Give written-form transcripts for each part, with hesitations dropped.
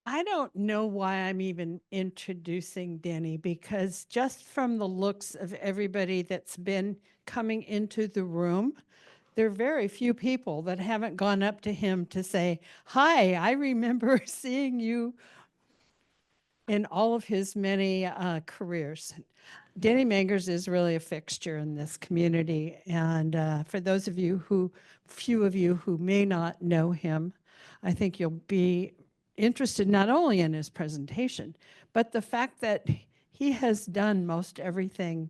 I don't know why I'm even introducing Denny, because just from the looks of everybody that's been coming into the room, there are very few people that haven't gone up to him to say, "Hi, I remember seeing you," in all of his many careers. Denny Mangers is really a fixture in this community. And for those of you who, few of you who may not know him, I think you'll be interested not only in his presentation, but the fact that he has done most everything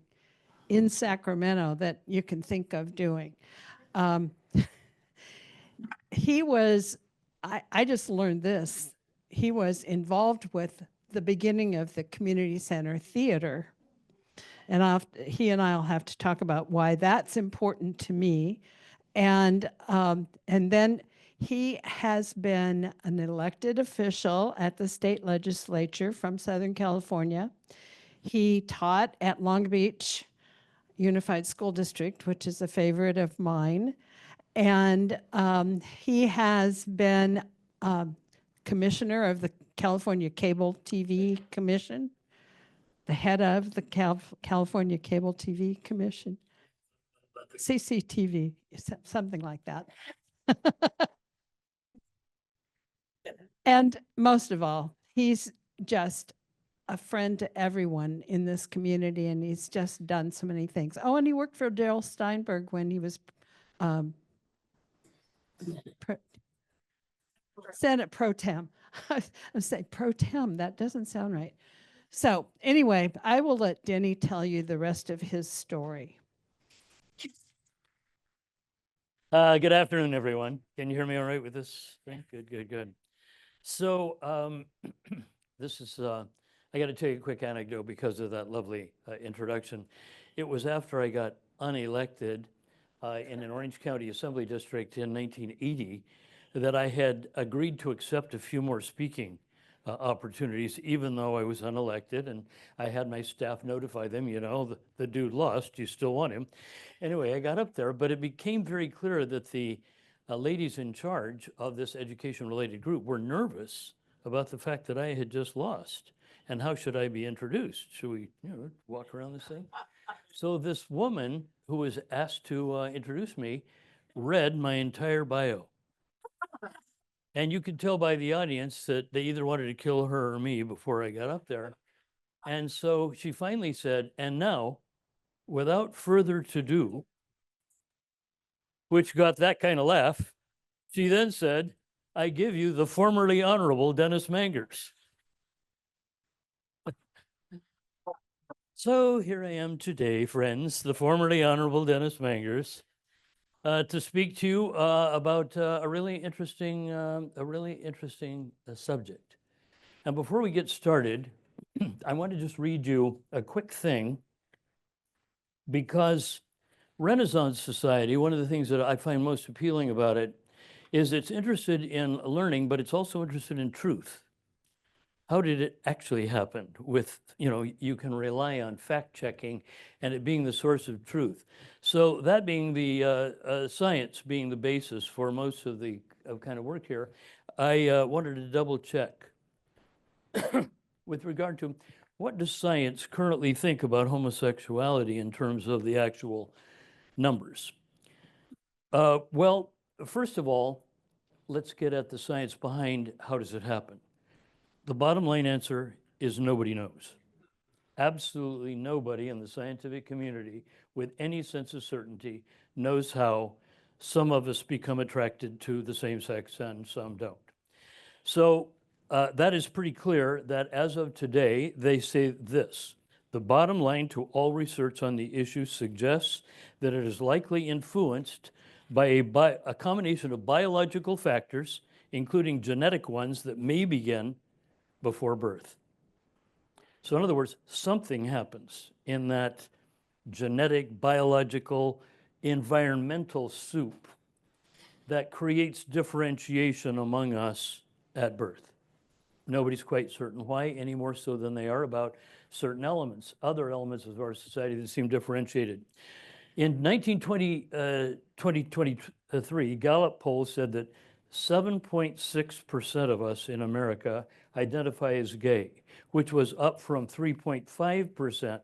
in Sacramento that you can think of doing. Um, he was, I just learned this, he was involved with the beginning of the community center theater. And he and I'll have to talk about why that's important to me. And then he has been an elected official at the state legislature from Southern California. He taught at Long Beach Unified School District, which is a favorite of mine. And he has been commissioner of the California Cable TV Commission, the head of the California Cable TV Commission, CCTV, something like that. And most of all, he's just a friend to everyone in this community, and he's just done so many things. Oh, and he worked for Darrell Steinberg when he was um, Senate pro tem. I say pro tem, that doesn't sound right. So anyway, I will let Denny tell you the rest of his story. Good afternoon, everyone. Can you hear me all right with this thing? Good, good, good. So this is, I got to tell you a quick anecdote because of that lovely introduction. It was after I got unelected in an Orange County Assembly District in 1980 that I had agreed to accept a few more speaking opportunities, even though I was unelected, and I had my staff notify them, you know, the dude lost, you still want him. Anyway, I got up there, but it became very clear that the ladies in charge of this education-related group were nervous about the fact that I had just lost. And how should I be introduced? Should we, you know, walk around this thing? So this woman who was asked to introduce me read my entire bio. And you could tell by the audience that they either wanted to kill her or me before I got up there. And so she finally said, and now, without further to do, which got that kind of laugh, she then said, I give you the formerly honorable Dennis Mangers. So here I am today, friends, the formerly honorable Dennis Mangers, to speak to you about a really interesting subject. And before we get started, I want to just read you a quick thing, because Renaissance society, one of the things that I find most appealing about it is it's interested in learning, but it's also interested in truth. How did it actually happen? With, you know, you can rely on fact checking and it being the source of truth. So that being the science being the basis for most of the kind of work here, I wanted to double check with regard to what does science currently think about homosexuality in terms of the actual numbers. Well, first of all, let's get at the science behind how does it happen. The bottom line answer is nobody knows. Absolutely nobody in the scientific community with any sense of certainty knows how some of us become attracted to the same sex and some don't. So that is pretty clear that as of today, they say this: the bottom line to all research on the issue suggests that it is likely influenced by a combination of biological factors, including genetic ones that may begin before birth. So in other words, something happens in that genetic, biological, environmental soup that creates differentiation among us at birth. Nobody's quite certain why, any more so than they are about certain elements, other elements of our society that seem differentiated. In 2023, Gallup poll said that 7.6% of us in America identify as gay, which was up from 3.5%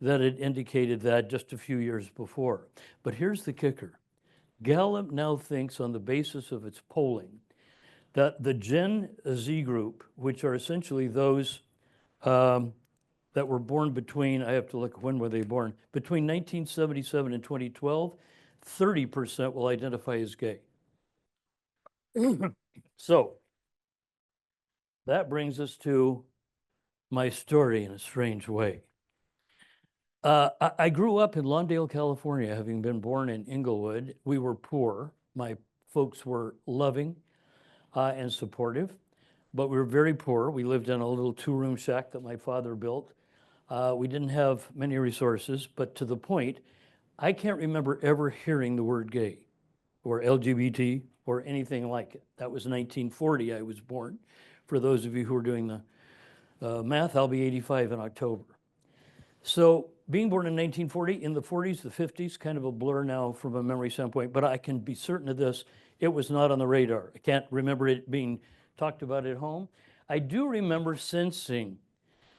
that had indicated that just a few years before. But here's the kicker. Gallup now thinks, on the basis of its polling, that the Gen Z group, which are essentially those that were born between, I have to look, when were they born? Between 1977 and 2012, 30% will identify as gay. So that brings us to my story in a strange way. I grew up in Lawndale, California, having been born in Inglewood. We were poor. My folks were loving and supportive, but we were very poor. We lived in a little two-room shack that my father built. We didn't have many resources, but to the point, I can't remember ever hearing the word gay or LGBT or anything like it. That was 1940, I was born. For those of you who are doing the math, I'll be 85 in October. So being born in 1940, in the 40s, the 50s, kind of a blur now from a memory standpoint, but I can be certain of this, it was not on the radar. I can't remember it being talked about at home. I do remember sensing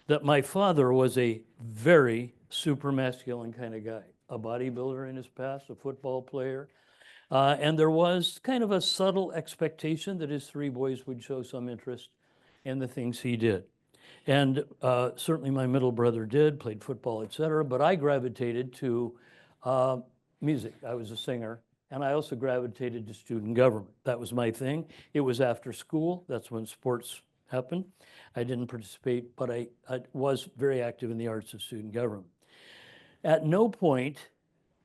that my father was a very super masculine kind of guy, a bodybuilder in his past, a football player. And there was kind of a subtle expectation that his three boys would show some interest in the things he did. And certainly my middle brother did, played football, et cetera, but I gravitated to music. I was a singer, and I also gravitated to student government. That was my thing. It was after school. That's when sports happened. I didn't participate, but I was very active in the arts of student government. At no point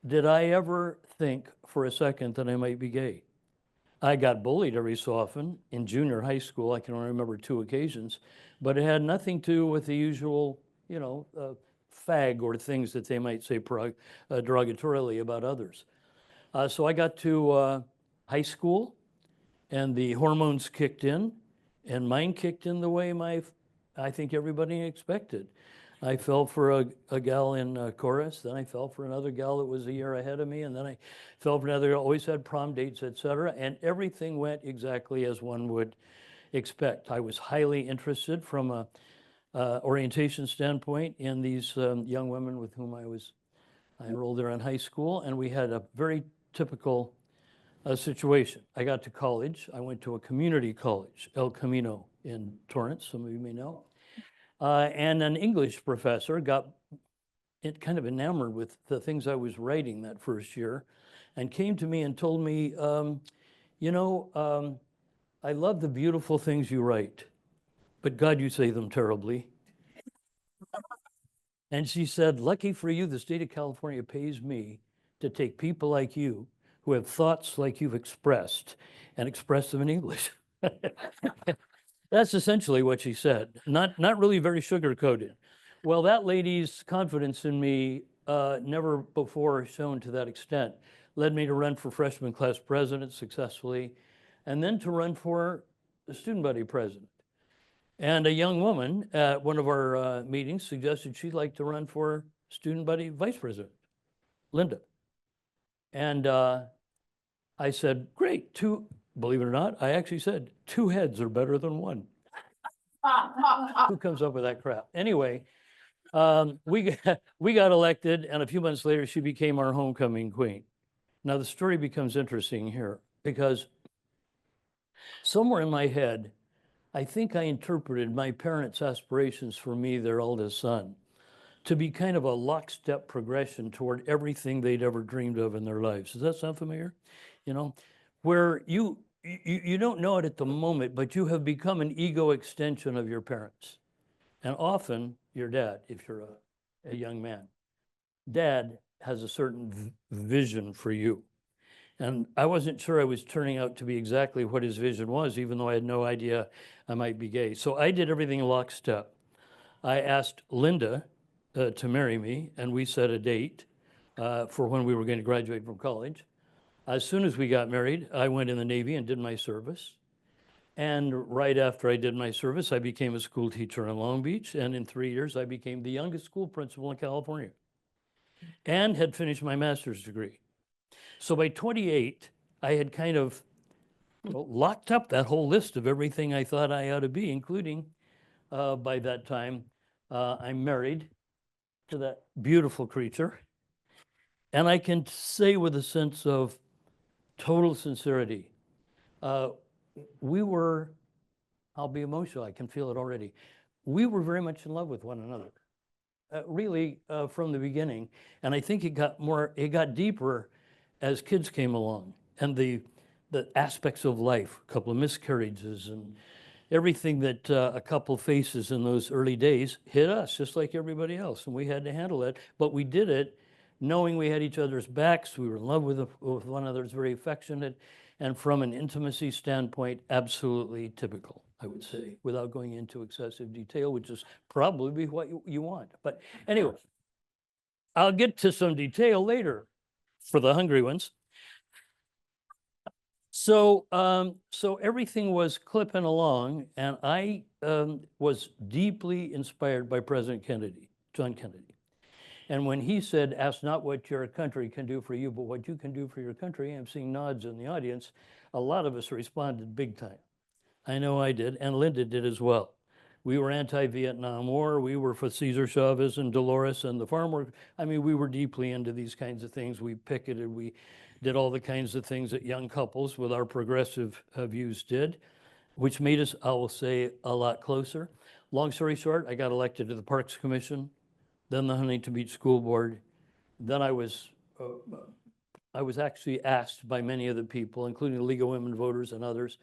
did I ever think for a second that I might be gay. I got bullied every so often in junior high school. I can only remember 2 occasions, but it had nothing to do with the usual, fag or things that they might say derogatorily about others. So I got to high school, and the hormones kicked in, and mine kicked in the way I think everybody expected. I fell for a gal in chorus, then I fell for another gal that was a year ahead of me, and then I fell for another, always had prom dates, et cetera, and everything went exactly as one would expect. I was highly interested from a orientation standpoint in these young women with whom I enrolled there in high school, and we had a very typical situation. I got to college. I went to a community college, El Camino in Torrance, some of you may know. And an English professor got kind of enamored with the things I was writing that first year and came to me and told me, I love the beautiful things you write, but God, you say them terribly. And she said, lucky for you, the state of California pays me to take people like you who have thoughts like you've expressed and express them in English. That's essentially what she said. Not really very sugar-coated. Well, that lady's confidence in me, never before shown to that extent, led me to run for freshman class president successfully, and then to run for the student body president. And a young woman at one of our meetings suggested she'd like to run for student body vice president, Linda. And I said, great, believe it or not, I actually said, 2 heads are better than 1. Who comes up with that crap? Anyway, we got elected, and a few months later, she became our homecoming queen. Now, the story becomes interesting here, because somewhere in my head, I think I interpreted my parents' aspirations for me, their eldest son, to be kind of a lockstep progression toward everything they'd ever dreamed of in their lives. Does that sound familiar? Where you don't know it at the moment, but you have become an ego extension of your parents. And often your dad, if you're a young man. Dad has a certain vision for you. And I wasn't sure I was turning out to be exactly what his vision was, even though I had no idea I might be gay. So I did everything lockstep. I asked Linda to marry me, and we set a date for when we were going to graduate from college. As soon as we got married, I went in the Navy and did my service. And right after I did my service, I became a school teacher in Long Beach. And in 3 years, I became the youngest school principal in California and had finished my master's degree. So by 28, I had kind of, locked up that whole list of everything I thought I ought to be, including by that time, I'm married to that beautiful creature. And I can say with a sense of total sincerity, we were, I'll be emotional, I can feel it already. We were very much in love with one another, really from the beginning. And I think it got deeper as kids came along and the aspects of life, a couple of miscarriages and everything that a couple faces in those early days hit us just like everybody else. And we had to handle it, but we did it knowing we had each other's backs. We were in love with one another, very affectionate. And from an intimacy standpoint, absolutely typical, I would say, without going into excessive detail, which is probably what you want. But anyway, I'll get to some detail later for the hungry ones. So, so everything was clipping along, and I was deeply inspired by President Kennedy, John Kennedy. And when he said, "Ask not what your country can do for you, but what you can do for your country," I'm seeing nods in the audience. A lot of us responded big time. I know I did, and Linda did as well. We were anti-Vietnam War. We were for Cesar Chavez and Dolores and the farm work. I mean, we were deeply into these kinds of things. We picketed. We did all the kinds of things that young couples with our progressive views did, which made us, I will say, a lot closer. Long story short, I got elected to the Parks Commission, then the Huntington Beach School Board. Then I was actually asked by many of the people, including the League of Women Voters and others,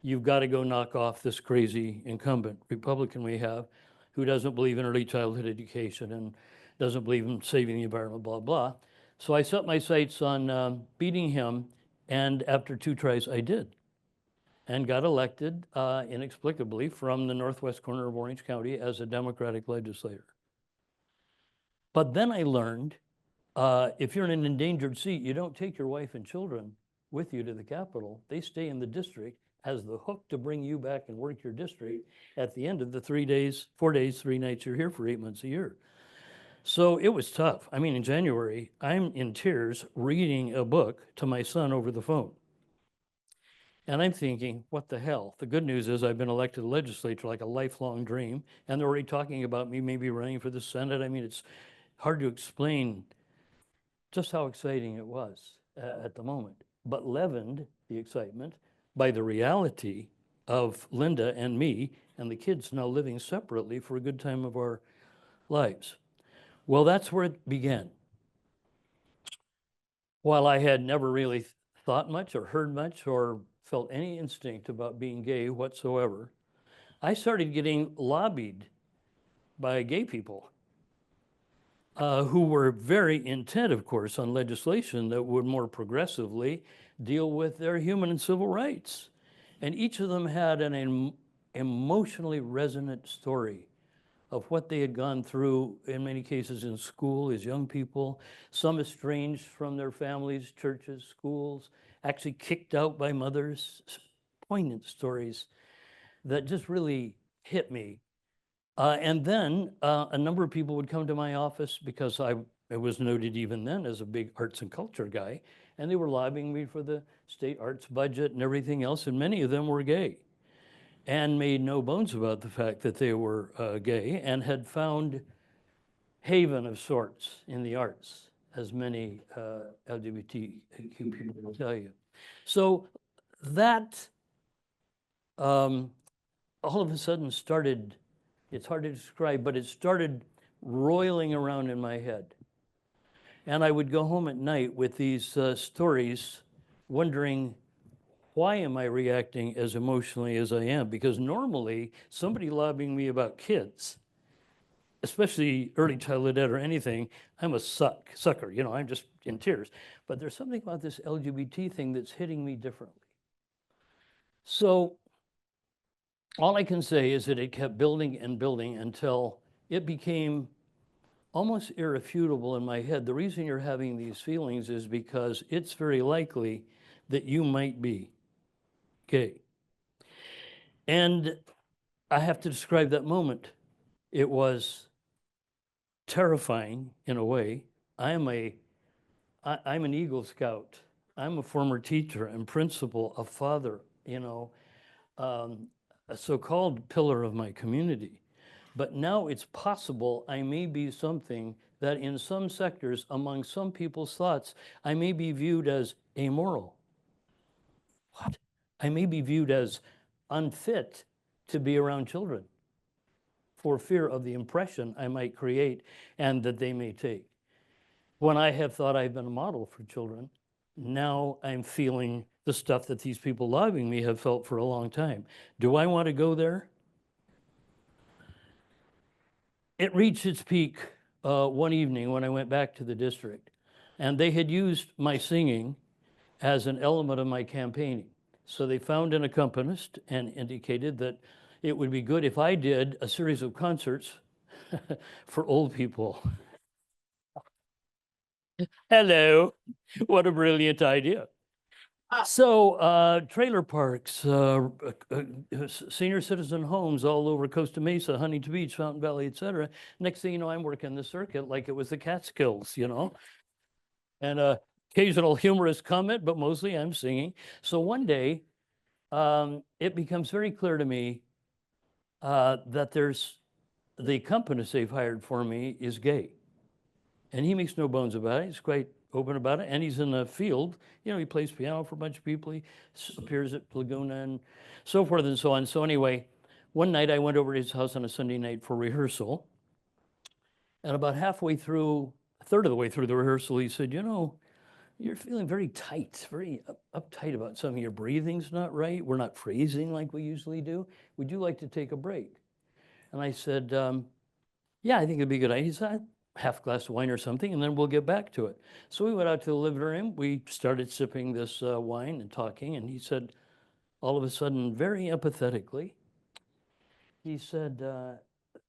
you've got to go knock off this crazy incumbent Republican we have who doesn't believe in early childhood education and doesn't believe in saving the environment, blah, blah. So I set my sights on beating him, and after 2 tries, I did, and got elected inexplicably from the northwest corner of Orange County as a Democratic legislator. But then I learned if you're in an endangered seat, you don't take your wife and children with you to the Capitol. They stay in the district as the hook to bring you back and work your district at the end of the 4 days, 3 nights you're here for 8 months a year. So it was tough. I mean, in January, I'm in tears reading a book to my son over the phone. And I'm thinking, what the hell? The good news is I've been elected to the legislature like a lifelong dream, and they're already talking about me maybe running for the Senate. I mean, it's hard to explain just how exciting it was at the moment, but leavened the excitement by the reality of Linda and me and the kids now living separately for a good time of our lives. Well, that's where it began. While I had never really thought much or heard much or felt any instinct about being gay whatsoever, I started getting lobbied by gay people who were very intent, of course, on legislation that would more progressively deal with their human and civil rights. And each of them had an emotionally resonant story of what they had gone through, in many cases in school as young people, some estranged from their families, churches, schools, actually kicked out by mothers. Poignant stories that just really hit me. And then a number of people would come to my office because I was noted even then as a big arts and culture guy, and they were lobbying me for the state arts budget and everything else, and many of them were gay and made no bones about the fact that they were gay and had found haven of sorts in the arts, as many LGBTQ people will tell you. So that all of a sudden started, it's hard to describe, but it started roiling around in my head. And I would go home at night with these stories, wondering, why am I reacting as emotionally as I am? Because normally, somebody lobbying me about kids, especially early childhood ed or anything, I'm a sucker, you know, I'm just in tears. But there's something about this LGBT thing that's hitting me differently. So all I can say is that it kept building and building until it became almost irrefutable in my head. The reason you're having these feelings is because it's very likely that you might be gay. And I have to describe that moment. It was terrifying in a way. I'm an Eagle Scout. I'm a former teacher and principal, a father, a so-called pillar of my community. But now it's possible I may be something that in some sectors, among some people's thoughts, I may be viewed as amoral. What? I may be viewed as unfit to be around children for fear of the impression I might create and that they may take. When I have thought I've been a model for children, now I'm feeling the stuff that these people lobbying me have felt for a long time. Do I want to go there? It reached its peak one evening when I went back to the district, and they had used my singing as an element of my campaigning. So they found an accompanist and indicated that it would be good if I did a series of concerts for old people. Hello, what a brilliant idea. So trailer parks, senior citizen homes all over Costa Mesa, Huntington Beach, Fountain Valley, et cetera. Next thing you know, I'm working the circuit like it was the Catskills, and occasional humorous comment, but mostly I'm singing. So one day, it becomes very clear to me that the accompanist they've hired for me is gay. And he makes no bones about it. He's quite open about it. And he's in the field. He plays piano for a bunch of people. He appears at Laguna and so forth and so on. So anyway, one night I went over to his house on a Sunday night for rehearsal. And about halfway through, a third of the way through the rehearsal, he said, you're feeling very tight, very uptight about something. Your breathing's not right. We're not phrasing like we usually do. Would you like to take a break? And I said, yeah, I think it'd be a good idea. He said, half glass of wine or something, and then we'll get back to it. So we went out to the living room. We started sipping this wine and talking, and he said, all of a sudden, very empathetically, he said,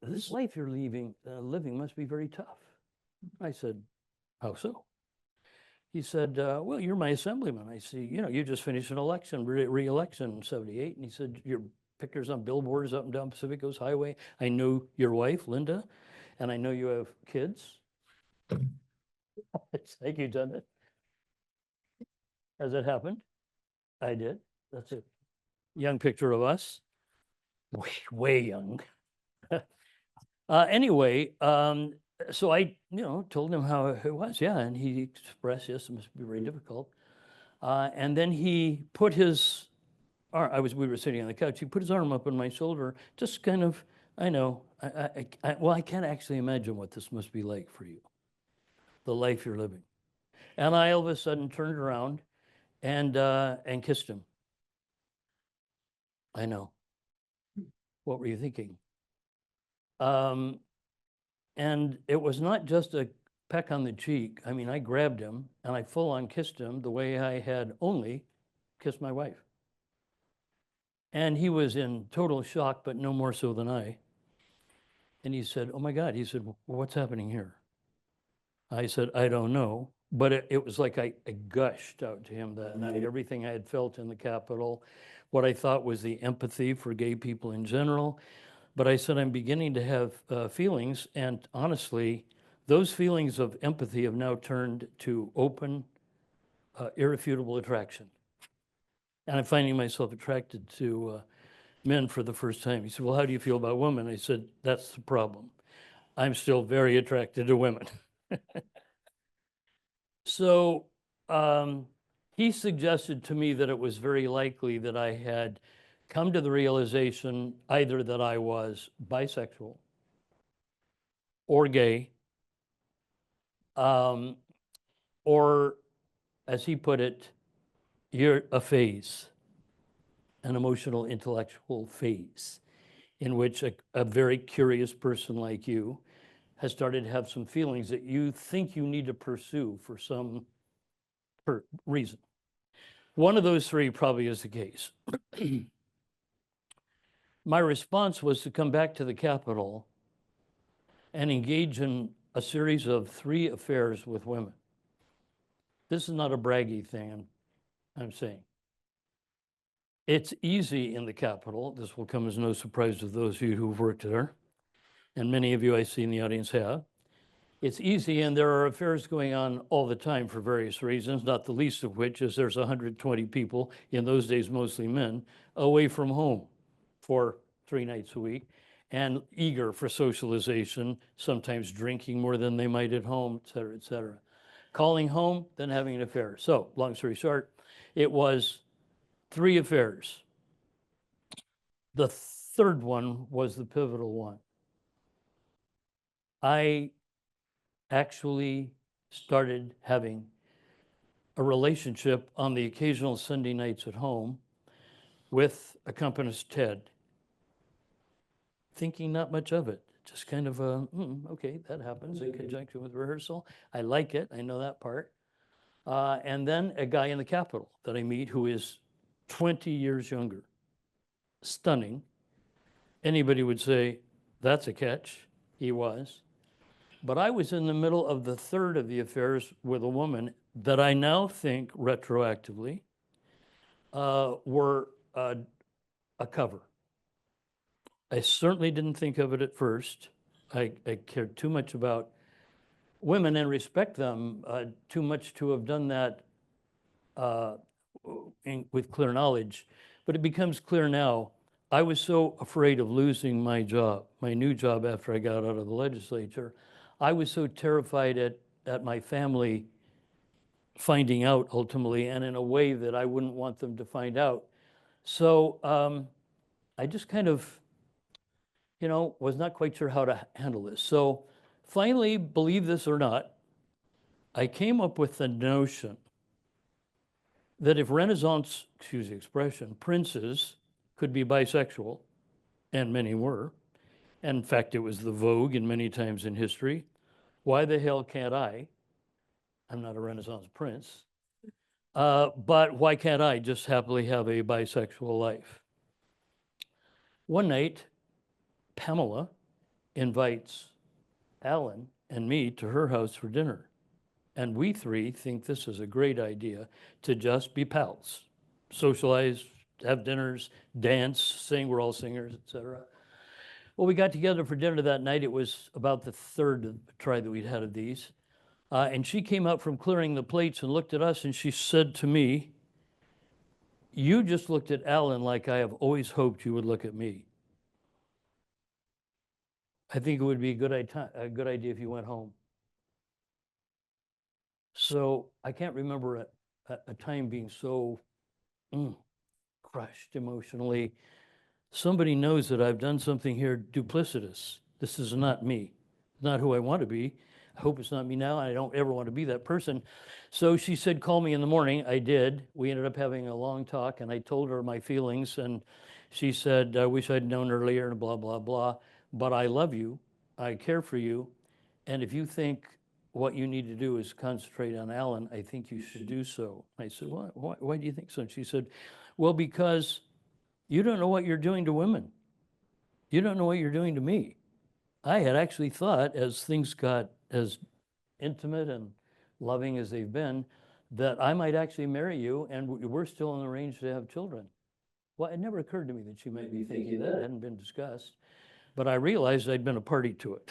this life you're living must be very tough. I said, how so? He said, well, you're my assemblyman. I see, you just finished an election, re-election in 78. And he said, your pictures on billboards up and down Pacific Coast Highway. I know your wife, Linda, and I know you have kids. Thank you, done it. Has it happened? I did. That's a young picture of us. Way young. Anyway, so I, told him how it was. Yeah, and he expressed, yes, it must be very difficult. And then he put his arm, we were sitting on the couch, he put his arm up on my shoulder, just kind of, I know, well, I can't actually imagine what this must be like for you, the life you're living. And I all of a sudden turned around and kissed him. I know. What were you thinking? And it was not just a peck on the cheek. I mean, I grabbed him and I full on kissed him the way I had only kissed my wife. And he was in total shock, but no more so than I. And he said, oh my God, he said, well, what's happening here? I said, I don't know. But it was like I gushed out to him that night, everything I had felt in the Capitol, what I thought was the empathy for gay people in general. But I said, I'm beginning to have feelings. And honestly, those feelings of empathy have now turned to open, irrefutable attraction. And I'm finding myself attracted to men for the first time. He said, well, how do you feel about women? I said, that's the problem. I'm still very attracted to women. So he suggested to me that it was very likely that I had come to the realization either that I was bisexual or gay, or, as he put it, you're a phase, an emotional, intellectual phase, in which a very curious person like you has started to have some feelings that you think you need to pursue for some reason. One of those three probably is the case. My response was to come back to the Capitol and engage in a series of 3 affairs with women. This is not a braggy thing I'm saying. It's easy in the Capitol. This will come as no surprise to those of you who've worked there, and many of you I see in the audience have. it's easy, and there are affairs going on all the time for various reasons, not the least of which is there's 120 people, in those days mostly men, away from home for 3 nights a week and eager for socialization, sometimes drinking more than they might at home, et cetera, et cetera. Calling home, then having an affair. So, long story short, it was 3 affairs. The third one was the pivotal one. I actually started having a relationship on the occasional Sunday nights at home with accompanist Ted, thinking not much of it, just kind of okay, that happens in conjunction with rehearsal. I like it, I know that part. And then a guy in the Capitol that I meet who is 20 years younger, stunning. Anybody would say, that's a catch. He was. But I was in the middle of the third of the affairs with a woman that I now think retroactively were a cover. I certainly didn't think of it at first. I cared too much about women and respect them too much to have done that with clear knowledge. But it becomes clear now. I was so afraid of losing my job, my new job after I got out of the legislature. I was so terrified at my family finding out ultimately, and in a way that I wouldn't want them to find out. So I just kind of, was not quite sure how to handle this. So finally, believe this or not, I came up with the notion that if Renaissance, excuse the expression, princes could be bisexual, and many were, and in fact, it was the vogue in many times in history, why the hell can't I? I'm not a Renaissance prince, but why can't I just happily have a bisexual life? One night, Pamela invites Alan and me to her house for dinner. And we 3 think this is a great idea to just be pals, socialize, have dinners, dance, sing, we're all singers, etc. Well, we got together for dinner that night. It was about the third try that we'd had of these. And she came out from clearing the plates and looked at us and she said to me, "You just looked at Alan like I have always hoped you would look at me. I think it would be a good idea if you went home." So I can't remember a time being so crushed emotionally. Somebody knows that I've done something here duplicitous. This is not me, not who I want to be. I hope it's not me now. I don't ever want to be that person. So she said, call me in the morning. I did. We ended up having a long talk and I told her my feelings. And she said, I wish I'd known earlier and blah, blah, blah. But I love you. I care for you. And if you think what you need to do is concentrate on Alan, I think you should do so. I said, why do you think so? And she said, well, because you don't know what you're doing to women. You don't know what you're doing to me. I had actually thought, as things got as intimate and loving as they've been, that I might actually marry you and we're still in the range to have children. Well, it never occurred to me that she might be thinking that. It hadn't been discussed. But I realized I'd been a party to it.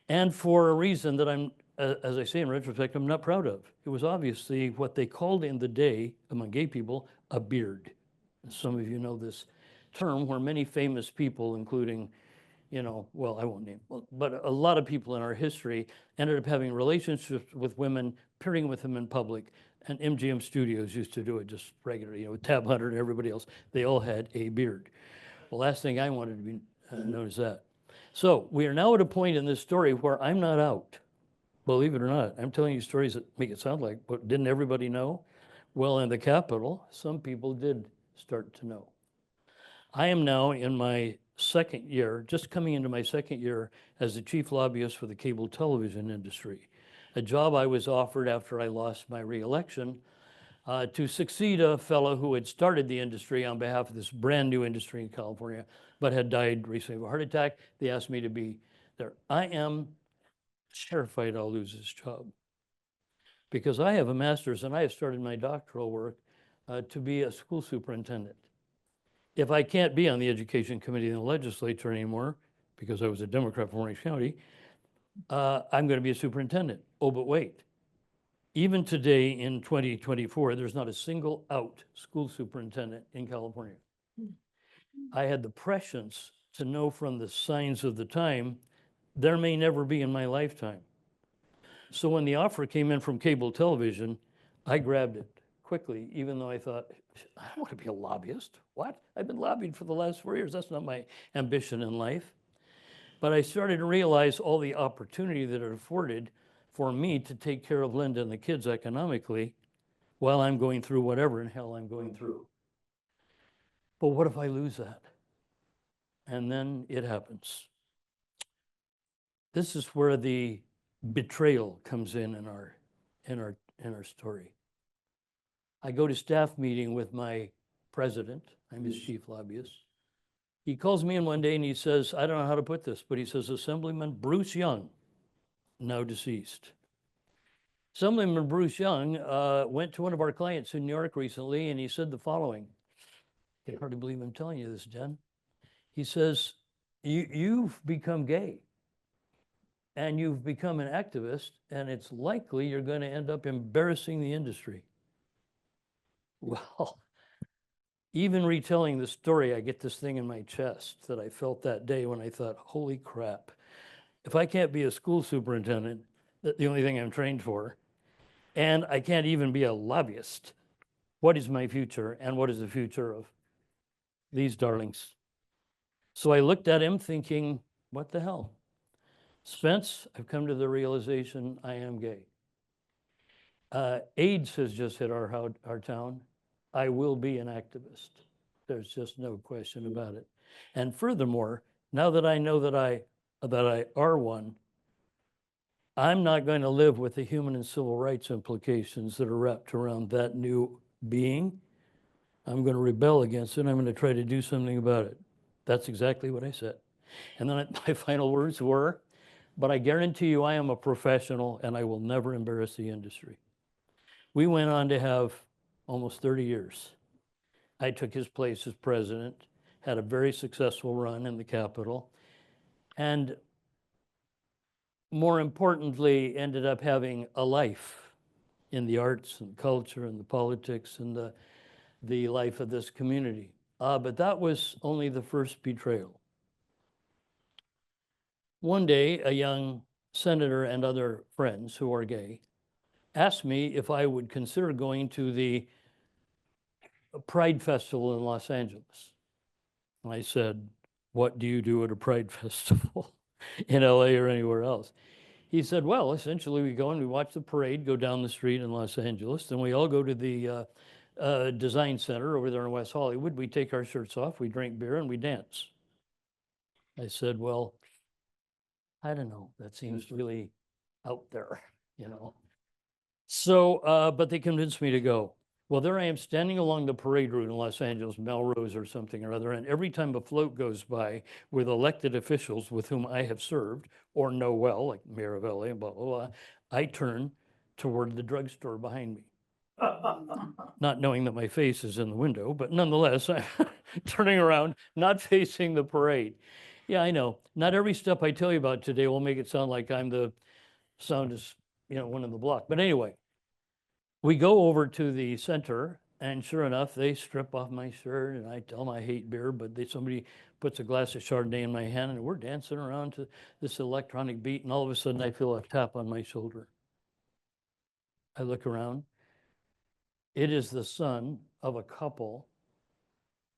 And for a reason that I'm, as I say in retrospect, I'm not proud of. It was obviously what they called in the day among gay people a beard. Some of you know this term where many famous people, including, well, I won't name, but a lot of people in our history ended up having relationships with women, appearing with them in public. And MGM Studios used to do it just regularly, Tab Hunter and everybody else. They all had a beard. The last thing I wanted to be known as that. So we are now at a point in this story where I'm not out. Believe it or not, I'm telling you stories that make it sound like, but didn't everybody know? Well, in the Capitol, some people did start to know. I am now in my second year, just coming into my second year as the chief lobbyist for the cable television industry, a job I was offered after I lost my reelection to succeed a fellow who had started the industry on behalf of this brand new industry in California, but had died recently of a heart attack. They asked me to be there. I am terrified I'll lose this job because I have a master's and I have started my doctoral work to be a school superintendent. If I can't be on the education committee in the legislature anymore, because I was a Democrat from Orange County, I'm going to be a superintendent. Oh, but wait. Even today in 2024, there's not a single out school superintendent in California. I had the prescience to know from the signs of the time, there may never be in my lifetime. So when the offer came in from cable television, I grabbed it quickly, even though I thought, I don't want to be a lobbyist. What? I've been lobbying for the last 4 years. That's not my ambition in life. But I started to realize all the opportunity that it afforded for me to take care of Linda and the kids economically while I'm going through whatever in hell I'm going through. But what if I lose that? And then it happens. This is where the betrayal comes in our story. I go to staff meeting with my president. I'm his chief lobbyist. He calls me in one day and he says, I don't know how to put this, but he says, Assemblyman Bruce Young, now deceased. Assemblyman Bruce Young went to one of our clients in New York recently, and he said the following. I can hardly believe I'm telling you this, Jen. He says, you've become gay, and you've become an activist, and it's likely you're going to end up embarrassing the industry. Well, even retelling the story, I get this thing in my chest that I felt that day when I thought, holy crap, if I can't be a school superintendent, the only thing I'm trained for, and I can't even be a lobbyist, what is my future and what is the future of these darlings? So I looked at him thinking, what the hell? Spence, I've come to the realization I am gay. AIDS has just hit our town. I will be an activist. There's just no question about it. And furthermore, now that I know that I are one, I'm not going to live with the human and civil rights implications that are wrapped around that new being. I'm going to rebel against it. I'm going to try to do something about it. That's exactly what I said. And then my final words were, but I guarantee you I am a professional and I will never embarrass the industry. We went on to have almost 30 years. I took his place as president, had a very successful run in the Capitol, and more importantly, ended up having a life in the arts and culture and the politics and the life of this community. But that was only the first betrayal. One day, a young senator and other friends who are gay asked me if I would consider going to the Pride Festival in Los Angeles. And I said, what do you do at a Pride Festival in LA or anywhere else? He said, well, essentially we go and we watch the parade go down the street in Los Angeles, then we all go to the design center over there in West Hollywood. We take our shirts off, we drink beer, and we dance. I said, well, I don't know, that seems really out there, you know. So, but they convinced me to go. Well, there I am standing along the parade route in Los Angeles, Melrose or something or other, and every time a float goes by with elected officials with whom I have served or know well, like Mayor of LA and blah, blah, blah, I turn toward the drugstore behind me. Not knowing that my face is in the window, but nonetheless, I'm turning around, not facing the parade. Yeah, I know. Not every step I tell you about today will make it sound like I'm the soundest, one in the block. But anyway, we go over to the center, and sure enough, they strip off my shirt, and I tell them I hate beer, but somebody puts a glass of Chardonnay in my hand, and we're dancing around to this electronic beat, and all of a sudden I feel a tap on my shoulder. I look around. It is the son of a couple,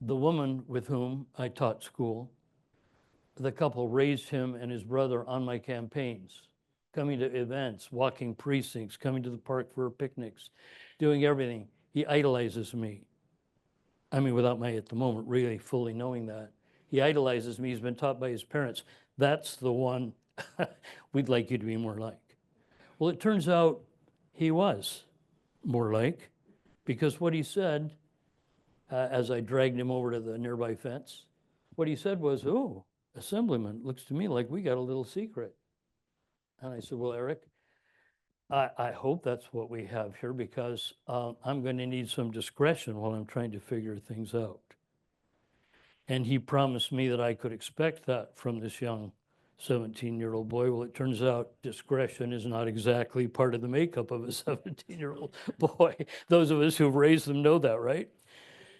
the woman with whom I taught school. The couple raised him and his brother on my campaigns, coming to events, walking precincts, coming to the park for picnics, doing everything. He idolizes me. I mean, without my, at the moment, really fully knowing that. He idolizes me. He's been taught by his parents. That's the one we'd like you to be more like. Well, it turns out he was more like, because what he said, as I dragged him over to the nearby fence, what he said was, oh, Assemblyman, looks to me like we got a little secret. And I said, well, Eric, I hope that's what we have here, because I'm going to need some discretion while I'm trying to figure things out. And he promised me that I could expect that from this young 17-year-old boy. Well, it turns out discretion is not exactly part of the makeup of a 17-year-old boy. Those of us who've raised them know that, right?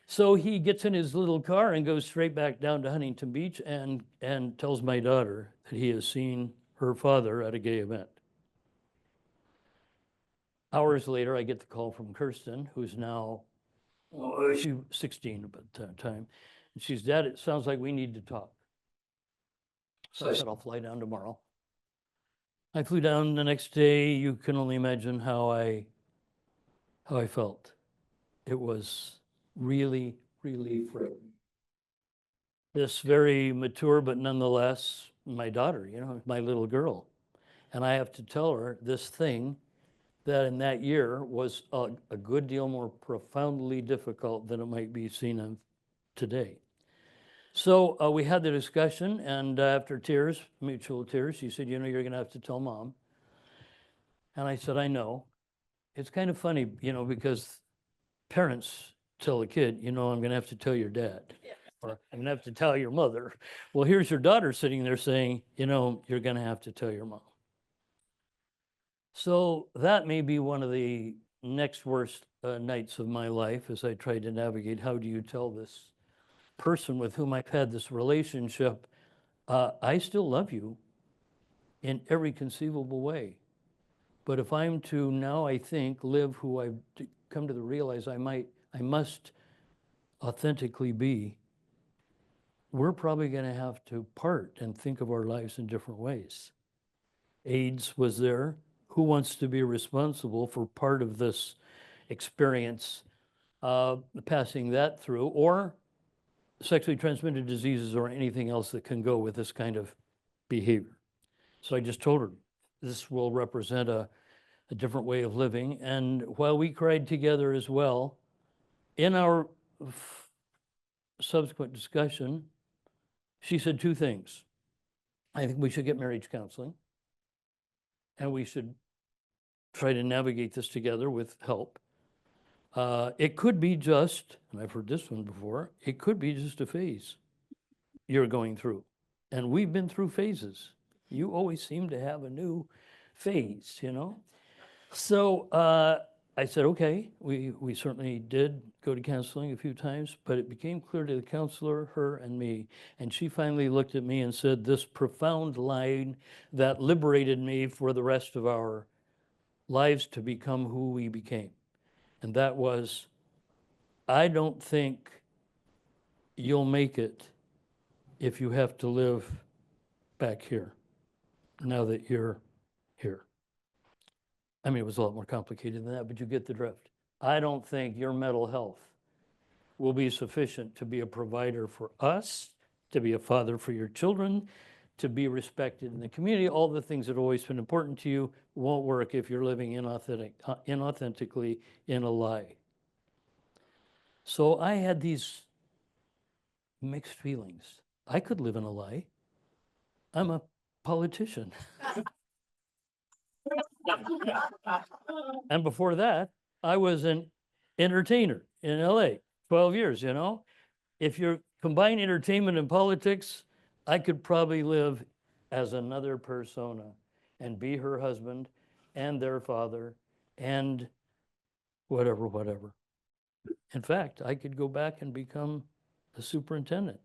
So he gets in his little car and goes straight back down to Huntington Beach and tells my daughter that he has seen her father at a gay event. Hours later, I get the call from Kirsten, who's now, she was 16 at that time. And she's, Dad, it sounds like we need to talk. So I said, I'll fly down tomorrow. I flew down the next day. You can only imagine how I felt. It was really, really frightening. This very mature, but nonetheless, my daughter, my little girl. And I have to tell her this thing that in that year was a good deal more profoundly difficult than it might be seen of today. So we had the discussion, and after tears, mutual tears, she said, you're going to have to tell Mom. And I said, I know. It's kind of funny, because parents tell a kid, I'm going to have to tell your dad, or I'm going to have to tell your mother. Well, here's your daughter sitting there saying, you're going to have to tell your mom. So that may be one of the next worst nights of my life as I try to navigate, how do you tell this person with whom I've had this relationship, I still love you in every conceivable way. But if I'm to now, I think, live who I've come to realize I must authentically be, we're probably going to have to part and think of our lives in different ways. AIDS was there. Who wants to be responsible for part of this experience, passing that through, or sexually transmitted diseases or anything else that can go with this kind of behavior? So I just told her, this will represent a different way of living. And while we cried together as well, in our subsequent discussion, she said two things. I think we should get marriage counseling, and we should try to navigate this together with help. It could be just, and I've heard this one before, it could be just a phase you're going through. And we've been through phases. You always seem to have a new phase, So I said, okay, we certainly did go to counseling a few times, but it became clear to the counselor, her and me, and she finally looked at me and said this profound line that liberated me for the rest of our lives to become who we became. And that was, I don't think you'll make it if you have to live back here now that you're here. I mean, it was a lot more complicated than that, but you get the drift. I don't think your mental health will be sufficient to be a provider for us, to be a father for your children, to be respected in the community. All the things that have always been important to you won't work if you're living inauthentically in a lie. So I had these mixed feelings. I could live in a lie. I'm a politician. And before that, I was an entertainer in LA, 12 years, If you combine entertainment and politics, I could probably live as another persona and be her husband and their father and whatever. In fact, I could go back and become a superintendent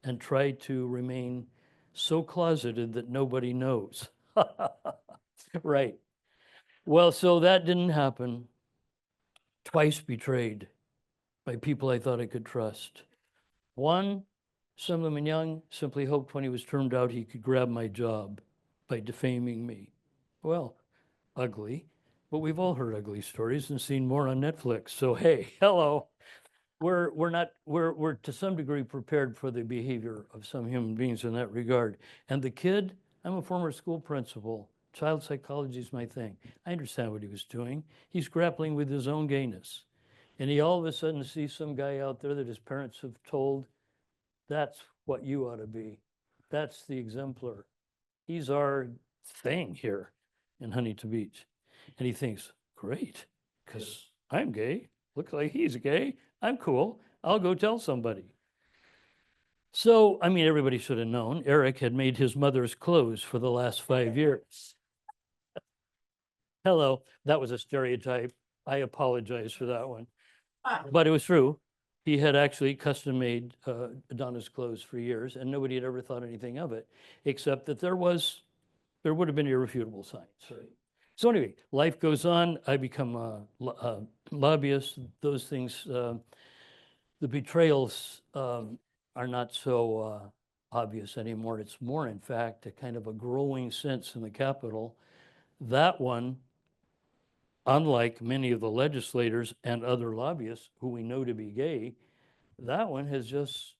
and try to remain so closeted that nobody knows. Right. Well, so that didn't happen. Twice betrayed by people I thought I could trust. One, Assemblyman Young simply hoped when he was termed out he could grab my job by defaming me. Well, ugly, but we've all heard ugly stories and seen more on Netflix. So hey, hello. We're to some degree prepared for the behavior of some human beings in that regard. And the kid, I'm a former school principal. Child psychology is my thing. I understand what he was doing. He's grappling with his own gayness. And he all of a sudden sees some guy out there that his parents have told, that's what you ought to be. That's the exemplar. He's our thing here in Huntington Beach. And he thinks, great, because I'm gay. Looks like he's gay. I'm cool. I'll go tell somebody. So, I mean, everybody should have known, Eric had made his mother's clothes for the last 5 years. Hello, that was a stereotype. I apologize for that one. But it was true. He had actually custom made Donna's clothes for years, and nobody had ever thought anything of it, except that there would have been irrefutable signs, right? So anyway, life goes on. I become a lobbyist. Those things, the betrayals are not so obvious anymore. It's more, in fact, a kind of a growing sense in the Capitol. That one, unlike many of the legislators and other lobbyists who we know to be gay, that one has just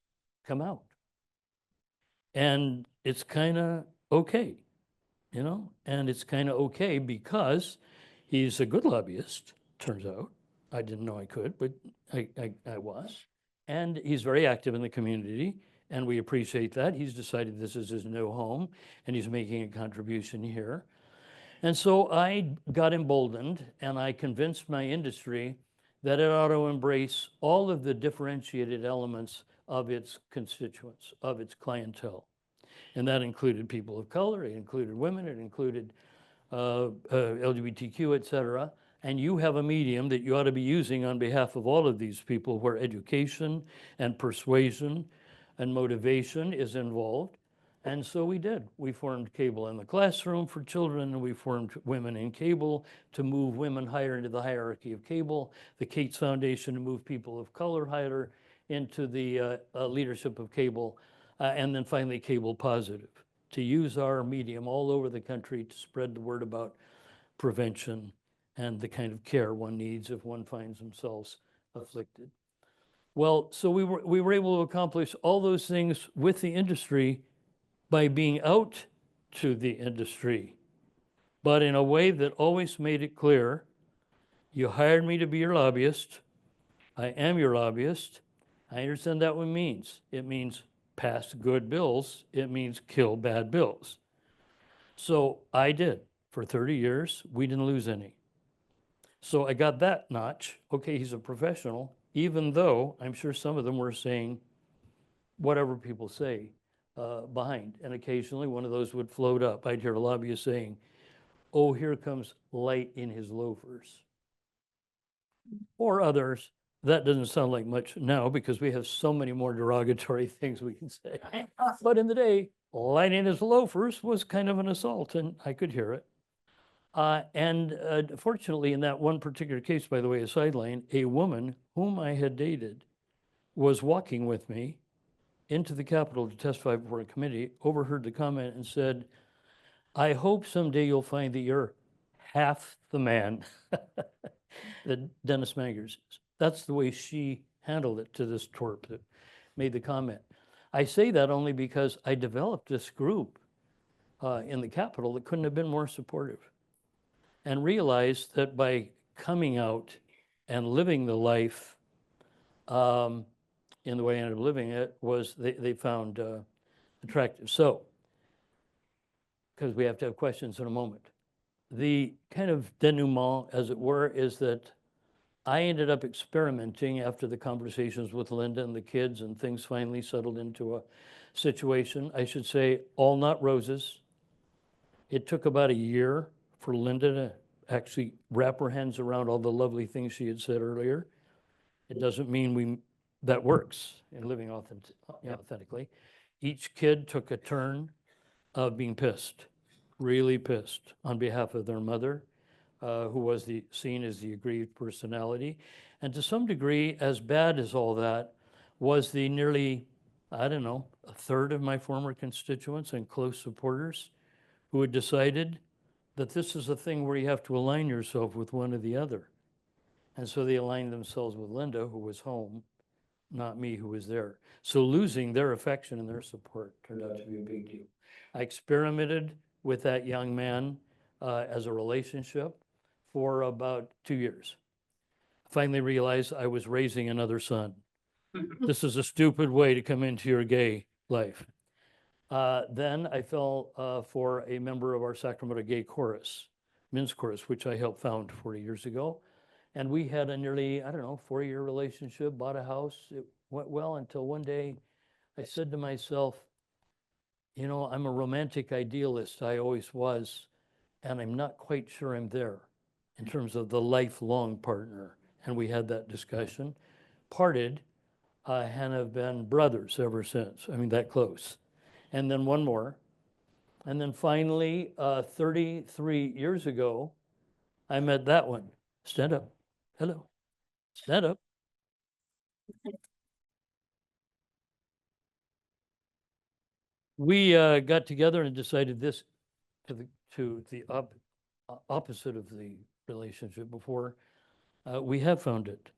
come out. And it's kind of okay, you know? And it's kind of okay because he's a good lobbyist, turns out. I didn't know I could, but I was. And he's very active in the community, and we appreciate that. He's decided this is his new home, and he's making a contribution here. And so I got emboldened, and I convinced my industry that it ought to embrace all of the differentiated elements of its constituents, of its clientele. And that included people of color, it included women, it included LGBTQ, et cetera. And you have a medium that you ought to be using on behalf of all of these people where education and persuasion and motivation is involved. And so we did. We formed Cable in the Classroom for children, and we formed Women in Cable to move women higher into the hierarchy of cable, the Cates Foundation to move people of color higher into the leadership of cable, and then finally Cable Positive, to use our medium all over the country to spread the word about prevention and the kind of care one needs if one finds themselves afflicted. Well, so we were able to accomplish all those things with the industry by being out to the industry, but in a way that always made it clear, you hired me to be your lobbyist. I am your lobbyist. I understand that what it means. It means pass good bills. It means kill bad bills. So I did. For 30 years, we didn't lose any. So I got that notch. Okay, he's a professional, even though I'm sure some of them were saying whatever people say behind. And occasionally one of those would float up. I'd hear a lobbyist saying, oh, here comes light in his loafers. Or others, that doesn't sound like much now because we have so many more derogatory things we can say. But in the day, light in his loafers was kind of an assault, and I could hear it. Fortunately, in that one particular case, by the way, a sideline, a woman whom I had dated was walking with me into the Capitol to testify before a committee, overheard the comment and said, I hope someday you'll find that you're half the man that Dennis Mangers is. That's the way she handled it to this twerp that made the comment. I say that only because I developed this group in the Capitol that couldn't have been more supportive, and realized that by coming out and living the life in the way I ended up living it was they found attractive. So, because we have to have questions in a moment. The kind of denouement, as it were, is that I ended up experimenting after the conversations with Linda and the kids, and things finally settled into a situation. I should say, all not roses. It took about a year for Linda to actually wrap her hands around all the lovely things she had said earlier. It doesn't mean that works in living authentically. Each kid took a turn of being pissed, really pissed on behalf of their mother, who was seen as the aggrieved personality. And to some degree, as bad as all that, was the nearly, I don't know, a third of my former constituents and close supporters who had decided that this is a thing where you have to align yourself with one or the other. And so they aligned themselves with Linda, who was home, not me, who was there. So losing their affection and their support turned out to be a big deal. I experimented with that young man as a relationship for about 2 years. Finally realized I was raising another son. This is a stupid way to come into your gay life. Then I fell for a member of our Sacramento gay chorus, men's chorus, which I helped found 40 years ago. And we had a nearly, I don't know, 4-year relationship, bought a house. It went well until one day I said to myself, you know, I'm a romantic idealist. I always was. And I'm not quite sure I'm there in terms of the lifelong partner. And we had that discussion, parted, and have been brothers ever since. I mean, that close. And then one more. And then finally, 33 years ago, I met that one. Stand up. Hello. Stand up. We got together and decided this to the opposite of the relationship before. We have found it.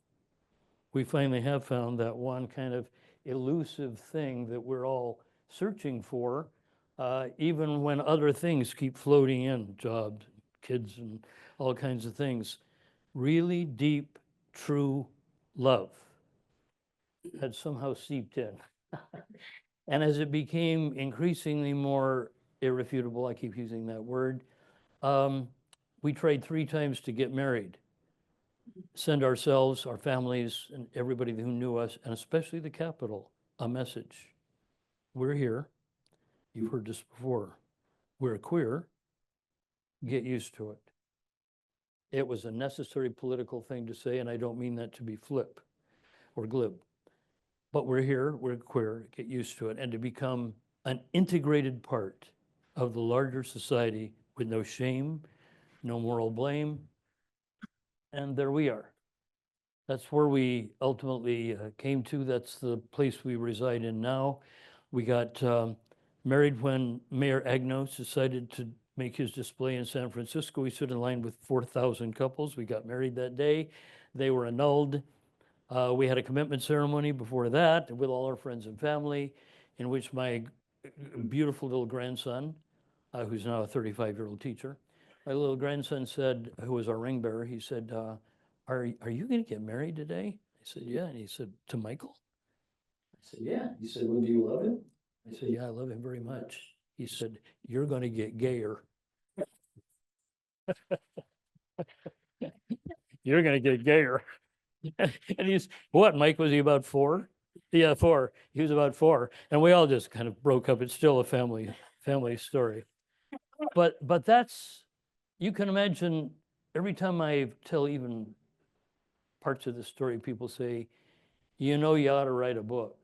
We finally have found that one kind of elusive thing that we're all searching for, even when other things keep floating in, jobs, kids, and all kinds of things. Really deep, true love had somehow seeped in. And as it became increasingly more irrefutable, I keep using that word, we tried 3 times to get married, send ourselves, our families, and everybody who knew us, and especially the Capitol, a message. We're here. You've heard this before. We're queer. Get used to it. It was a necessary political thing to say, and I don't mean that to be flip or glib. But we're here, we're queer, get used to it, and to become an integrated part of the larger society with no shame, no moral blame. And there we are. That's where we ultimately came to. That's the place we reside in now. We got married when Mayor Agnos decided to make his display in San Francisco. We stood in line with 4,000 couples. We got married that day. They were annulled. We had a commitment ceremony before that with all our friends and family, in which my beautiful little grandson, who's now a 35-year-old teacher, my little grandson said, who was our ring bearer, he said, are you going to get married today? I said, yeah. And he said, to Michael? I said, yeah. He said, well, do you love him? I said, yeah, I love him very much. He said, you're going to get gayer. You're going to get gayer. And he's, what, Mike, was he about 4? Yeah, 4. He was about 4. And we all just kind of broke up. It's still a family story. But that's, you can imagine, every time I tell even parts of the story, people say, you know, you ought to write a book.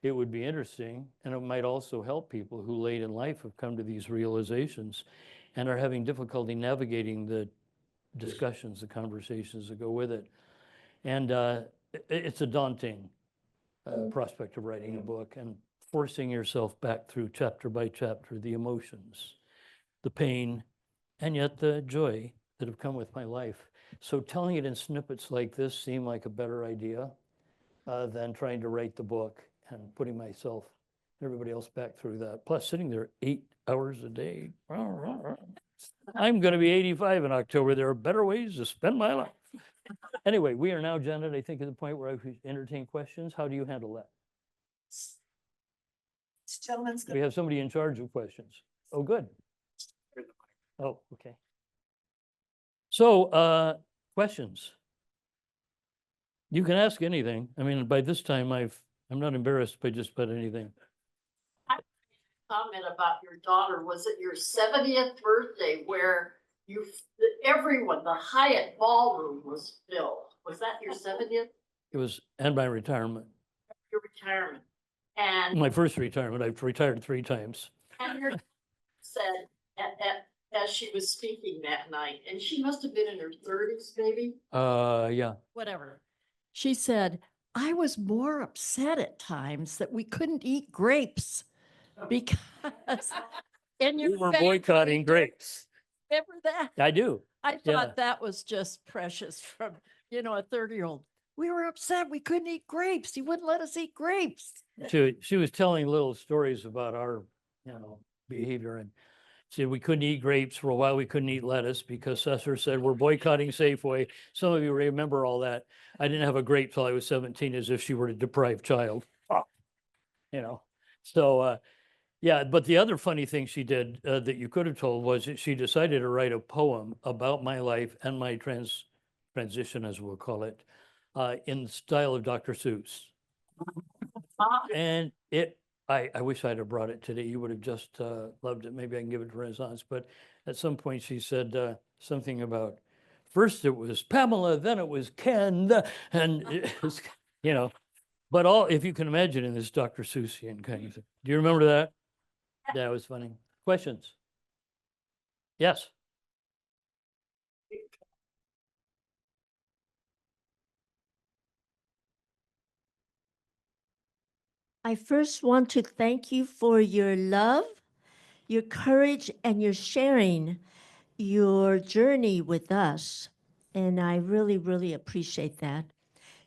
It would be interesting, and it might also help people who late in life have come to these realizations and are having difficulty navigating the discussions, the conversations that go with it. And it's a daunting prospect of writing a book and forcing yourself back through chapter by chapter, the emotions, the pain, and yet the joy that have come with my life. So telling it in snippets like this seemed like a better idea than trying to write the book and putting myself and everybody else back through that. Plus sitting there 8 hours a day. I'm going to be 85 in October. There are better ways to spend my life. Anyway, we are now, Janet, I think, at the point where I entertain questions. How do you handle that? We have somebody in charge of questions. Oh, good. Oh, okay. So, questions. You can ask anything. I mean, by this time, I'm not embarrassed by just about anything. Comment about your daughter. Was it your 70th birthday where everyone, the Hyatt ballroom was filled? Was that your 70th? It was, and my retirement. Your retirement. And my first retirement. I've retired 3 times. And her said as she was speaking that night, and she must have been in her 30s, maybe. Yeah. Whatever. She said, I was more upset at times that we couldn't eat grapes because in your We were boycotting grapes. Remember that? I do. I thought that was just precious from, a 30-year-old. We were upset we couldn't eat grapes. He wouldn't let us eat grapes. She was telling little stories about our, behavior, and she said we couldn't eat grapes for a while. We couldn't eat lettuce because Cesar said we're boycotting Safeway. Some of you remember all that. I didn't have a grape till I was 17, as if she were a deprived child. So yeah. But the other funny thing she did that you could have told was that she decided to write a poem about my life and my transition, as we'll call it, in the style of Dr. Seuss. And it I wish I'd have brought it today. You would have just loved it. Maybe I can give it to Renaissance. But at some point she said something about, first it was Pamela, then it was Ken, and it was, you know, but all, if you can imagine, in this Dr. Seussian kind of thing. Do you remember that? That was funny. Questions? Yes. I first want to thank you for your love, your courage, and your sharing your journey with us. And I really, really appreciate that.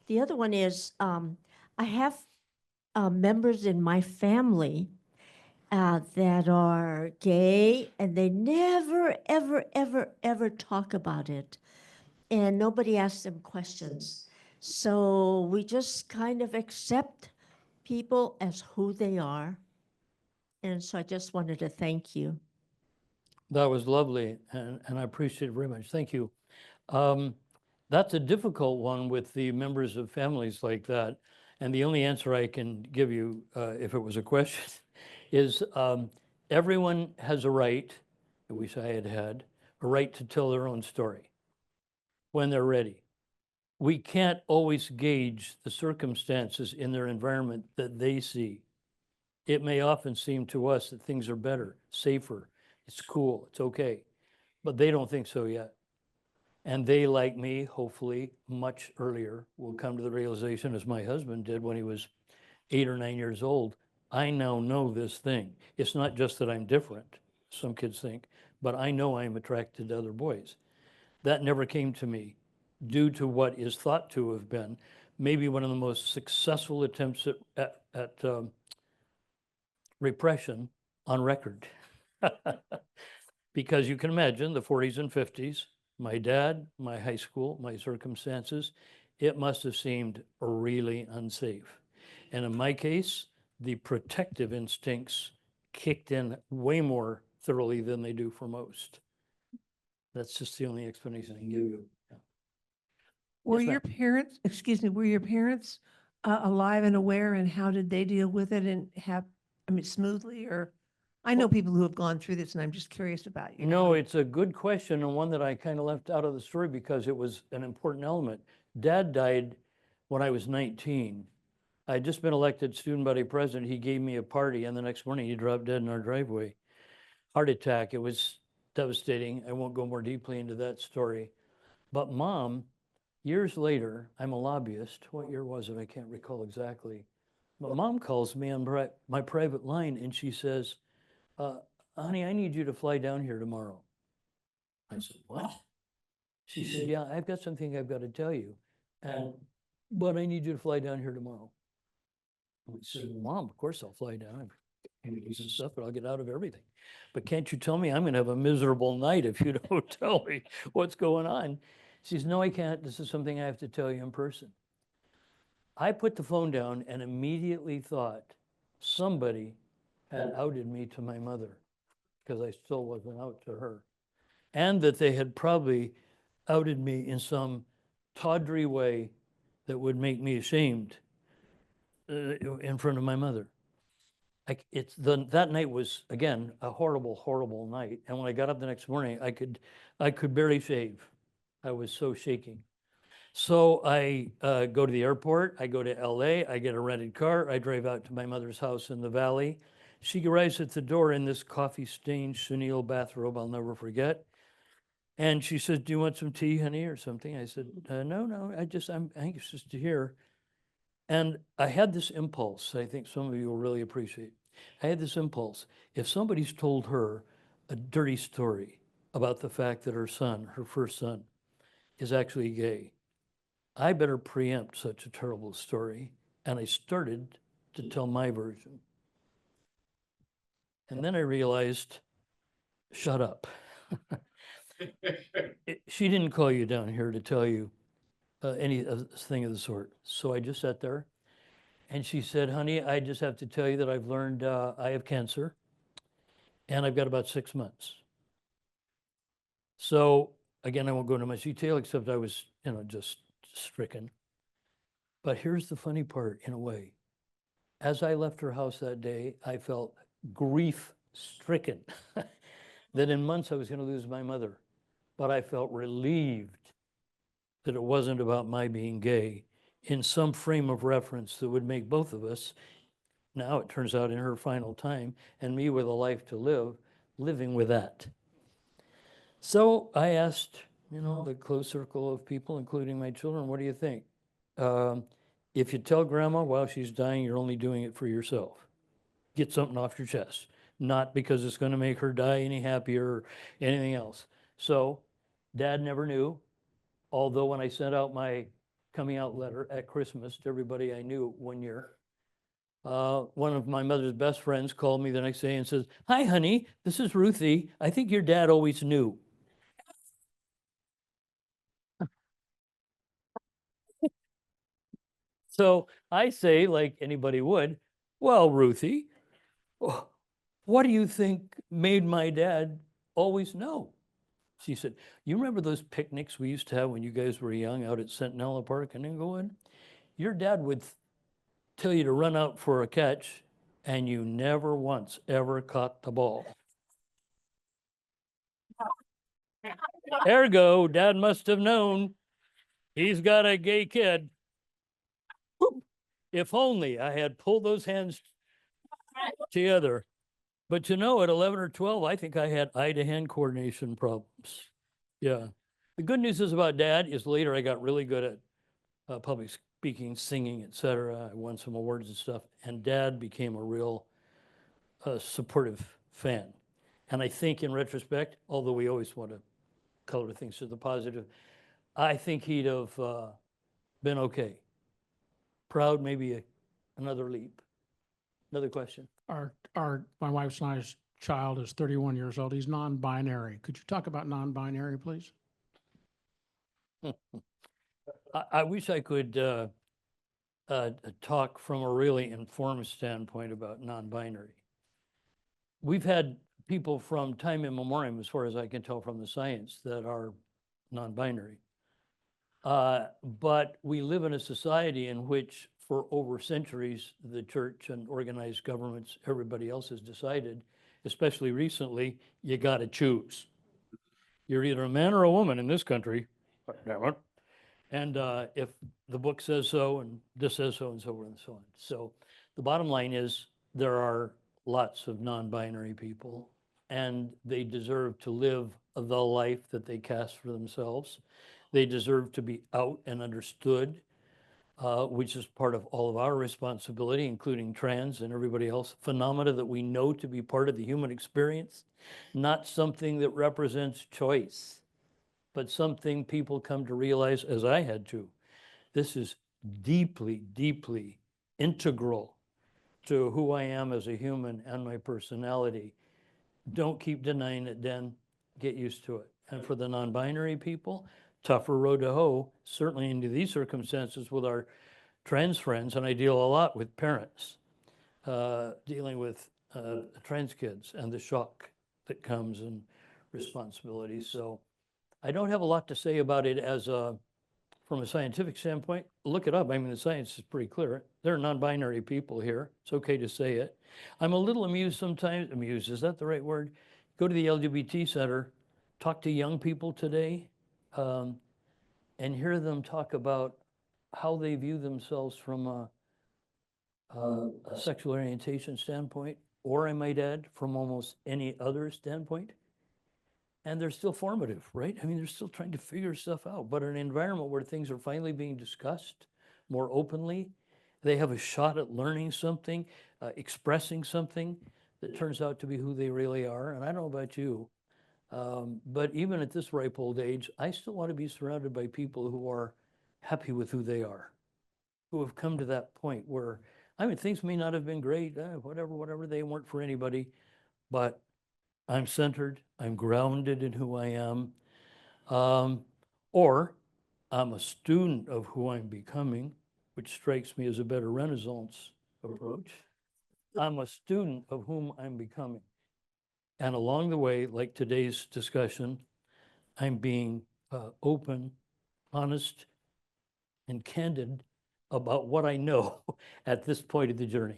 The other one is I have members in my family that are gay, and they never, ever, ever, ever talk about it. And nobody asks them questions. So we just kind of accept people as who they are. And so I just wanted to thank you. That was lovely, and I appreciate it very much. Thank you. That's a difficult one with the members of families like that. And the only answer I can give you, if it was a question, is everyone has a right, I wish I had had, a right to tell their own story when they're ready. We can't always gauge the circumstances in their environment that they see. It may often seem to us that things are better, safer, it's cool, it's okay, but they don't think so yet. And they, like me, hopefully much earlier, will come to the realization, as my husband did when he was 8 or 9 years old, I now know this thing. It's not just that I'm different, some kids think, but I know I'm attracted to other boys. That never came to me due to what is thought to have been maybe one of the most successful attempts at repression on record. Because you can imagine the 40s and 50s, my dad, my high school, my circumstances, it must have seemed really unsafe. And in my case, the protective instincts kicked in way more thoroughly than they do for most. That's just the only explanation I can give you. Yeah. Were Yes, ma'am. your parents, excuse me, were your parents alive and aware, and how did they deal with it and have, I mean, smoothly, or? I know people who have gone through this, and I'm just curious about you. No, it's a good question, and one that I kind of left out of the story because it was an important element. Dad died when I was 19. I had just been elected student body president. He gave me a party, and the next morning he dropped dead in our driveway. Heart attack. It was devastating. I won't go more deeply into that story. But Mom, years later, I'm a lobbyist. What year was it? I can't recall exactly. But Mom calls me on my private line, and she says, honey, I need you to fly down here tomorrow. I said, what? She said, yeah, I've got something I've got to tell you. But I need you to fly down here tomorrow. I said, Mom, of course I'll fly down. I'm going to do some stuff, but I'll get out of everything. But can't you tell me I'm going to have a miserable night if you don't tell me what's going on? She says, no, I can't. This is something I have to tell you in person. I put the phone down and immediately thought somebody had outed me to my mother because I still wasn't out to her. And that they had probably outed me in some tawdry way that would make me ashamed in front of my mother. That night was, again, a horrible, horrible night. And when I got up the next morning, I could barely shave. I was so shaking. So I go to the airport, I go to LA, I get a rented car, I drive out to my mother's house in the valley. She arrives at the door in this coffee-stained chenille bathrobe I'll never forget. And she says, do you want some tea, honey, or something? I said, no, I'm anxious to hear. And I had this impulse, I think some of you will really appreciate. I had this impulse. If somebody's told her a dirty story about the fact that her son, her first son, is actually gay, I better preempt such a terrible story. And I started to tell my version. And then I realized, shut up. She didn't call you down here to tell you anything of the sort. So I just sat there. And she said, honey, I just have to tell you that I've learned I have cancer. And I've got about 6 months. So again, I won't go into much detail, except I was, just stricken. But here's the funny part, in a way. As I left her house that day, I felt grief stricken that in months I was going to lose my mother. But I felt relieved that it wasn't about my being gay in some frame of reference that would make both of us, now it turns out in her final time, and me with a life to live, living with that. So I asked, the close circle of people, including my children, what do you think? If you tell grandma while she's dying, you're only doing it for yourself. Get something off your chest, not because it's going to make her die any happier or anything else. So Dad never knew, although when I sent out my coming out letter at Christmas to everybody I knew one year, one of my mother's best friends called me the next day and says, "Hi, honey, this is Ruthie. I think your dad always knew." So I say, like anybody would, "Well, Ruthie, what do you think made my dad always know?" She said, "You remember those picnics we used to have when you guys were young out at Centinela Park and Inglewood? Your dad would tell you to run out for a catch, and you never once ever caught the ball. Ergo, Dad must have known he's got a gay kid. If only I had pulled those hands together. But at 11 or 12, I think I had eye-to-hand coordination problems. Yeah. The good news is about Dad is later I got really good at public speaking, singing, etc. I won some awards and stuff. And Dad became a real supportive fan. And I think in retrospect, although we always want to color things to the positive, I think he'd have been okay. Proud, maybe another leap. Another question. My wife's and I's child is 31 years old. He's non-binary. Could you talk about non-binary, please? I wish I could talk from a really informed standpoint about non-binary. We've had people from time immemorial, as far as I can tell from the science, that are non-binary. But we live in a society in which for over centuries, the church and organized governments, everybody else has decided, especially recently, you got to choose. You're either a man or a woman in this country, damn it. And if the book says so, and this says so, and so on and so on. So the bottom line is there are lots of non-binary people, and they deserve to live the life that they cast for themselves. They deserve to be out and understood, which is part of all of our responsibility, including trans and everybody else, phenomena that we know to be part of the human experience, not something that represents choice, but something people come to realize, as I had to. This is deeply, deeply integral to who I am as a human and my personality. Don't keep denying it, Den. Get used to it. And for the non-binary people, tougher road to hoe, certainly into these circumstances with our trans friends, and I deal a lot with parents dealing with trans kids and the shock that comes and responsibilities. So I don't have a lot to say about it as from a scientific standpoint. Look it up. I mean, the science is pretty clear. There are non-binary people here. It's okay to say it. I'm a little amused sometimes. Amused, is that the right word? Go to the LGBT Center, talk to young people today, and hear them talk about how they view themselves from a sexual orientation standpoint, or I might add, from almost any other standpoint. And they're still formative, right? I mean, they're still trying to figure stuff out, but in an environment where things are finally being discussed more openly, they have a shot at learning something, expressing something that turns out to be who they really are. And I don't know about you, but even at this ripe old age, I still want to be surrounded by people who are happy with who they are, who have come to that point where, I mean, things may not have been great, whatever, they weren't for anybody, but I'm centered, I'm grounded in who I am, or I'm a student of who I'm becoming, which strikes me as a better Renaissance approach. I'm a student of whom I'm becoming. And along the way, like today's discussion, I'm being open, honest, and candid about what I know at this point of the journey.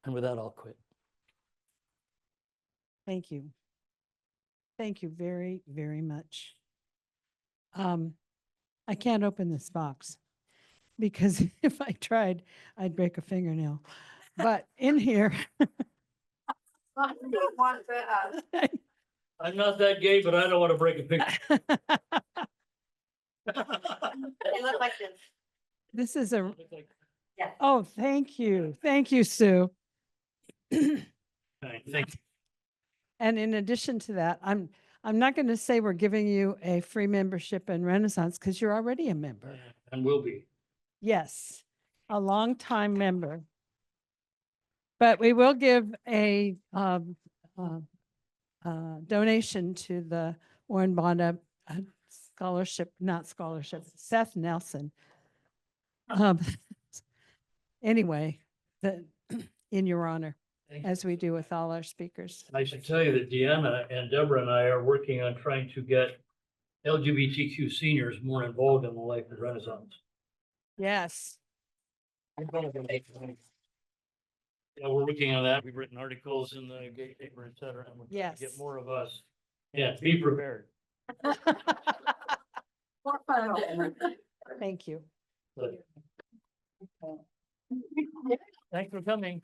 And with that, I'll quit. Thank you. Thank you very, very much. I can't open this box because if I tried, I'd break a fingernail. But in here, I'm not that gay, but I don't want to break a picture. They look like this. this is a, oh, thank you. Thank you, Sue. Thank you. And in addition to that, I'm not going to say we're giving you a free membership in Renaissance because you're already a member. And will be. Yes, a longtime member. But we will give a donation to the Warren Bonda scholarship, not scholarship, Seth Nelson. Anyway, in your honor, as we do with all our speakers. I should tell you that Deanna and Deborah and I are working on trying to get LGBTQ seniors more involved in the life of Renaissance. Yes. Yeah, we're working on that. We've written articles in the gay paper, et cetera, and we're trying to Yes. get more of us. Yeah, be prepared. Thank you. Thanks for coming.